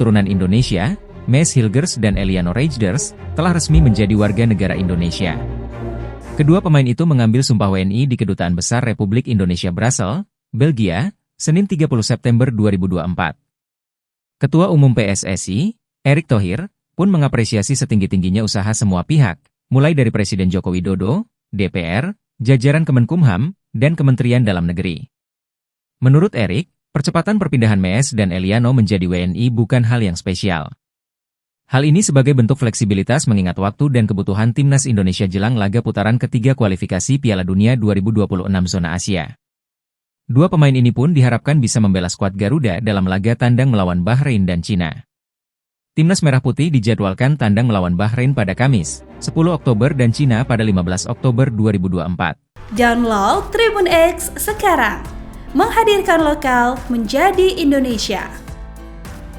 keturunan Indonesia, Maes Hilgers dan Eliano Rejders, telah resmi menjadi warga negara Indonesia. Kedua pemain itu mengambil sumpah WNI di Kedutaan Besar Republik Indonesia Brassel, Belgia, Senin 30 September 2024. Ketua Umum PSSI, Erick Thohir, pun mengapresiasi setinggi-tingginya usaha semua pihak, mulai dari Presiden Joko Widodo, DPR, jajaran Kemenkumham, dan Kementerian Dalam Negeri. Menurut Erick, percepatan perpindahan Maes dan Eliano menjadi WNI bukan hal yang spesial. Hal ini sebagai bentuk fleksibilitas mengingat waktu dan kebutuhan timnas Indonesia jelang laga putaran ketiga kualifikasi Piala Dunia 2026 zona Asia. Dua pemain ini pun diharapkan bisa membela skuad Garuda dalam laga tandang melawan Bahrain dan Cina. Timnas Merah Putih dijadwalkan tandang melawan Bahrain pada Kamis, 10 Oktober dan Cina pada 15 Oktober 2024. Download Tribun X sekarang. Menghadirkan lokal menjadi Indonesia.